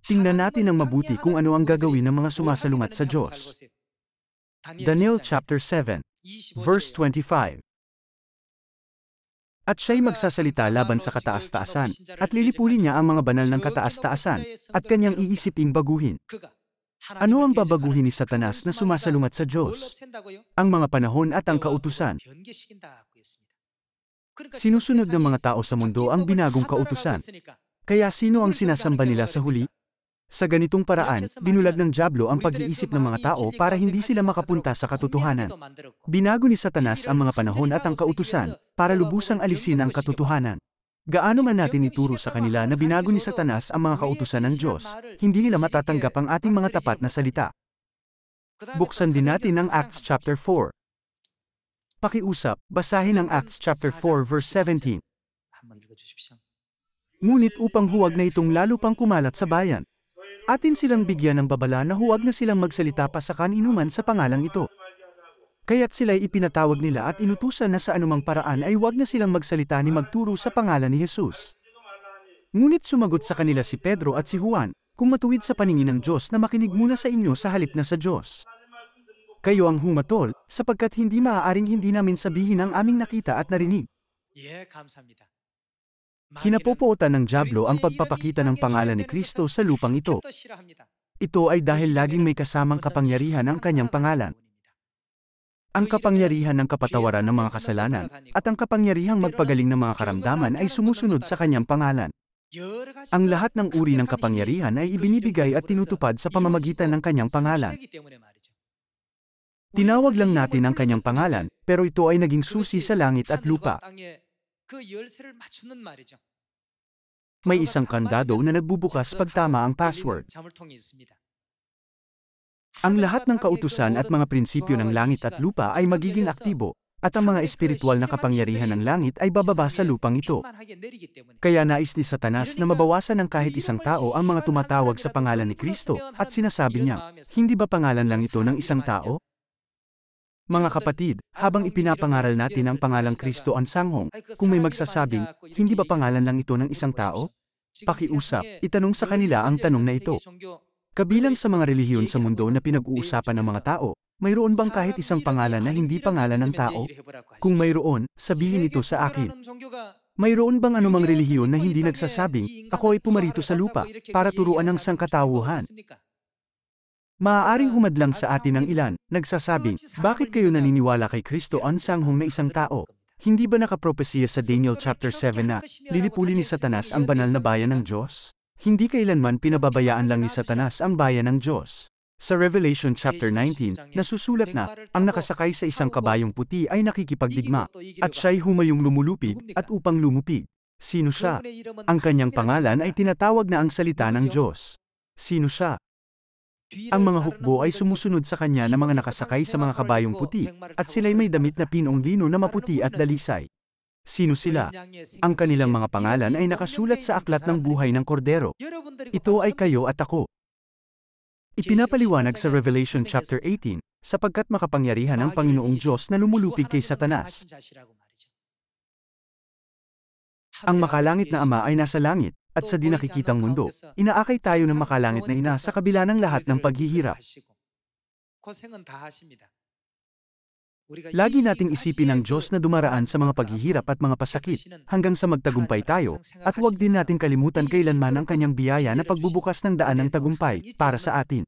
Tingnan natin ng mabuti kung ano ang gagawin ng mga sumasalungat sa Diyos. Daniel chapter 7, verse 25. At siya'y magsasalita laban sa kataas-taasan, at lilipulin niya ang mga banal ng kataas-taasan, at kanyang iisiping baguhin. Ano ang babaguhin ni Satanas na sumasalungat sa Diyos? Ang mga panahon at ang kautusan. Sinusunod ng mga tao sa mundo ang binagong kautusan. Kaya sino ang sinasamba nila sa huli? Sa ganitong paraan, binulag ng dyablo ang pag-iisip ng mga tao para hindi sila makapunta sa katotohanan. Binago ni Satanas ang mga panahon at ang kautusan, para lubusang alisin ang katotohanan. Gaano man natin ituro sa kanila na binago ni Satanas ang mga kautusan ng Diyos, hindi nila matatanggap ang ating mga tapat na salita. Buksan din natin ang Acts chapter 4. Pakiusap, basahin ang Acts chapter 4 verse 17. Ngunit upang huwag na itong lalo pang kumalat sa bayan, atin silang bigyan ng babala na huwag na silang magsalita pa sa kaninuman sa pangalang ito. Kaya't sila'y ipinatawag nila at inutusan na sa anumang paraan ay huwag na silang magsalita ni magturo sa pangalan ni Jesus. Ngunit sumagot sa kanila si Pedro at si Juan, kung matuwid sa paningin ng Diyos na makinig muna sa inyo sa halip na sa Diyos. Kayo ang humatol, sapagkat hindi maaaring hindi namin sabihin ang aming nakita at narinig. Kinapopootan ng dyablo ang pagpapakita ng pangalan ni Kristo sa lupang ito. Ito ay dahil laging may kasamang kapangyarihan ang kanyang pangalan. Ang kapangyarihan ng kapatawaran ng mga kasalanan, at ang kapangyarihang magpagaling ng mga karamdaman ay sumusunod sa kanyang pangalan. Ang lahat ng uri ng kapangyarihan ay ibinibigay at tinutupad sa pamamagitan ng kanyang pangalan. Tinawag lang natin ang kanyang pangalan, pero ito ay naging susi sa langit at lupa. May isang kandado na nagbubukas pag tama ang password. Ang lahat ng kautusan at mga prinsipyo ng langit at lupa ay magiging aktibo, at ang mga espiritual na kapangyarihan ng langit ay bababa sa lupang ito. Kaya nais ni Satanas na mabawasan ng kahit isang tao ang mga tumatawag sa pangalan ni Kristo, at sinasabi niya, hindi ba pangalan lang ito ng isang tao? Mga kapatid, habang ipinapangaral natin ang pangalang Kristo Ansanghong, kung may magsasabing, hindi ba pangalan lang ito ng isang tao? Pakiusap, itanong sa kanila ang tanong na ito. Kabilang sa mga relihiyon sa mundo na pinag-uusapan ng mga tao, mayroon bang kahit isang pangalan na hindi pangalan ng tao? Kung mayroon, sabihin ito sa akin. Mayroon bang anumang relihiyon na hindi nagsasabing, ako ay pumarito sa lupa, para turuan ng sangkatauhan? Maaaring humadlang sa atin ang ilan, nagsasabing, bakit kayo naniniwala kay Kristo Ansanghong na isang tao? Hindi ba nakapropesiya sa Daniel chapter 7 na, lilipulin ni Satanas ang banal na bayan ng Diyos? Hindi kailanman pinababayaan lang ni Satanas ang bayan ng Diyos. Sa Revelation chapter 19, nasusulat na, ang nakasakay sa isang kabayong puti ay nakikipagdigma, at siya'y humayong lumulupig, at upang lumupig. Sino siya? Ang kanyang pangalan ay tinatawag na ang salita ng Diyos. Sino siya? Ang mga hukbo ay sumusunod sa kanya na mga nakasakay sa mga kabayong puti, at sila'y may damit na pinong lino na maputi at dalisay. Sino sila? Ang kanilang mga pangalan ay nakasulat sa aklat ng buhay ng kordero. Ito ay kayo at ako. Ipinapaliwanag sa Revelation chapter 18, sapagkat makapangyarihan ang Panginoong Diyos na lumulupig kay Satanas. Ang makalangit na Ama ay nasa langit, at sa di nakikitang mundo, inaakay tayo ng makalangit na Ina sa kabila ng lahat ng paghihirap. Lagi nating isipin ang Diyos na dumaraan sa mga paghihirap at mga pasakit, hanggang sa magtagumpay tayo, at huwag din natin kalimutan kailanman ang kanyang biyaya na pagbubukas ng daan ng tagumpay, para sa atin.